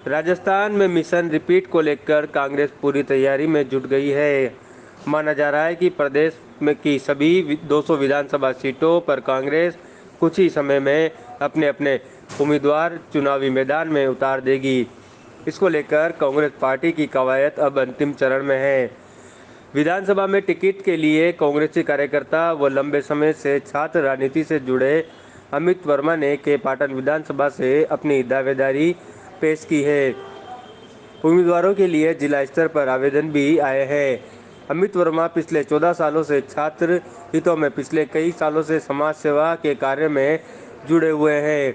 राजस्थान में mission repeat को लेकर कांग्रेस पूरी तैयारी में जुट गई है। माना जा रहा है कि प्रदेश में की सभी 200 विधानसभा सीटों पर कांग्रेस कुछ ही समय में अपने अपने उम्मीदवार चुनावी मैदान में उतार देगी। इसको लेकर कांग्रेस पार्टी की कवायद अब अंतिम चरण में है। विधानसभा में टिकट के लिए कांग्रेसी कार्यकर्ता व लंबे समय से छात्र राजनीति से जुड़े अमित वर्मा ने के पाटन विधानसभा से अपनी दावेदारी पेश की है। उम्मीदवारों के लिए जिला स्तर पर आवेदन भी आए हैं। अमित वर्मा पिछले 14 सालों से छात्र हितों में पिछले कई सालों से समाज सेवा के कार्य में जुड़े हुए हैं।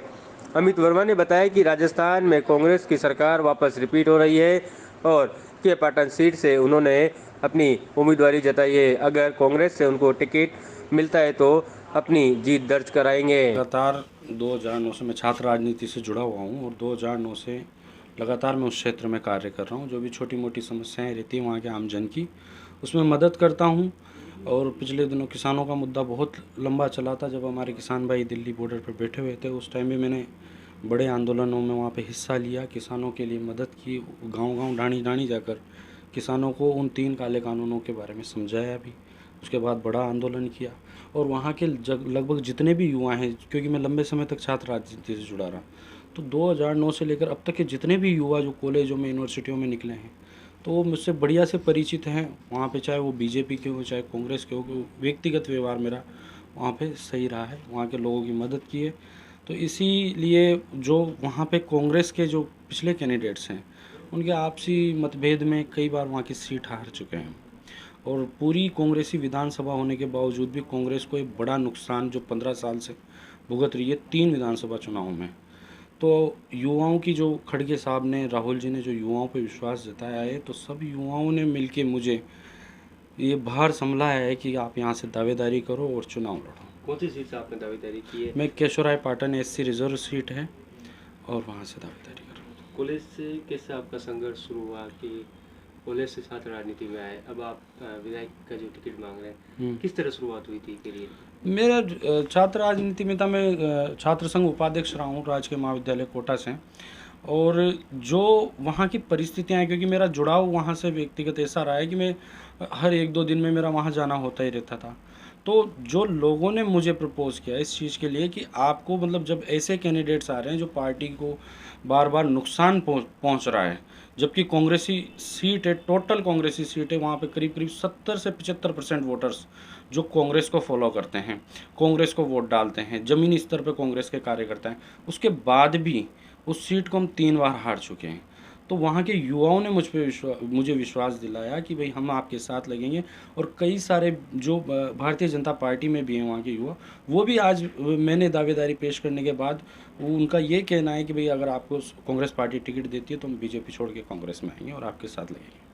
अमित वर्मा ने बताया कि राजस्थान में कांग्रेस की सरकार वापस रिपीट हो रही है और के पाटन सीट से उन्होंने अपनी उम्मीदवारी जताई है। अगर कांग्रेस से उनको टिकट मिलता है तो अपनी जीत दर्ज कराएंगे। लगातार 2009 से मैं छात्र राजनीति से जुड़ा हुआ हूँ और 2009 से लगातार मैं उस क्षेत्र में कार्य कर रहा हूँ। जो भी छोटी मोटी समस्याएं रहती हैं वहाँ के आमजन की, उसमें मदद करता हूँ। और पिछले दिनों किसानों का मुद्दा बहुत लंबा चला था। जब हमारे किसान भाई दिल्ली बॉर्डर पर बैठे हुए थे, उस टाइम भी मैंने बड़े आंदोलनों में वहाँ पे हिस्सा लिया, किसानों के लिए मदद की, गांव-गांव ढाणी-ढाणी जाकर किसानों को उन 3 काले कानूनों के बारे में समझाया भी। उसके बाद बड़ा आंदोलन किया और वहाँ के लगभग जितने भी युवा हैं, क्योंकि मैं लंबे समय तक छात्र राजनीति से जुड़ा रहा, तो 2009 से लेकर अब तक के जितने भी युवा जो कॉलेजों में, यूनिवर्सिटियों में निकले हैं, तो वो मुझसे बढ़िया से परिचित हैं वहाँ पे, चाहे वो बीजेपी के हो चाहे कांग्रेस के हो। व्यक्तिगत व्यवहार मेरा वहाँ पे सही रहा है, वहाँ के लोगों की मदद की है। तो इसीलिए जो वहाँ पे कांग्रेस के जो पिछले कैंडिडेट्स हैं, उनके आपसी मतभेद में कई बार वहाँ की सीट हार चुके हैं। और पूरी कांग्रेसी विधानसभा होने के बावजूद भी कांग्रेस को एक बड़ा नुकसान जो 15 साल से भुगत रही है 3 विधानसभा चुनाव में। तो युवाओं की जो खड़गे साहब ने, राहुल जी ने जो युवाओं पर विश्वास जताया है, तो सब युवाओं ने मिलके मुझे ये भार संभला है कि आप यहाँ से दावेदारी करो और चुनाव लड़ो। कौन सी सीट से आपने दावेदारी की है? मैं Keshavrai Patan SC reserve seat है और वहाँ से दावेदारी करूँ। कॉलेज से कैसे आपका संघर्ष शुरू हुआ कि कॉलेज से छात्र राजनीति में आए, अब आप विधायक का जो टिकट मांग रहे हैं, किस तरह शुरुआत हुई थी करियर? मेरा छात्र राजनीति में था, मैं छात्र संघ उपाध्यक्ष रहा हूँ राजकीय महाविद्यालय कोटा से। और जो वहाँ की परिस्थितियाँ हैं, क्योंकि मेरा जुड़ाव वहाँ से व्यक्तिगत ऐसा रहा है कि मैं हर 1-2 दिन में मेरा वहाँ जाना होता ही रहता था। तो जो लोगों ने मुझे प्रपोज़ किया इस चीज़ के लिए कि आपको, मतलब जब ऐसे कैंडिडेट्स आ रहे हैं जो पार्टी को बार बार नुकसान पहुँच रहा है, जबकि कांग्रेसी सीट है, टोटल कांग्रेसी सीट है, वहाँ पे करीब करीब 70 से 75% वोटर्स जो कांग्रेस को फॉलो करते हैं, कांग्रेस को वोट डालते हैं, ज़मीनी स्तर पे कांग्रेस के कार्यकर्ता हैं, उसके बाद भी उस सीट को हम 3 बार हार चुके हैं। तो वहाँ के युवाओं ने मुझे विश्वास दिलाया कि भाई हम आपके साथ लगेंगे। और कई सारे जो भारतीय जनता पार्टी में भी हैं वहाँ के युवा, वो भी आज मैंने दावेदारी पेश करने के बाद उनका ये कहना है कि भाई अगर आपको कांग्रेस पार्टी टिकट देती है तो हम बीजेपी छोड़ के कांग्रेस में आएंगे और आपके साथ लगेंगे।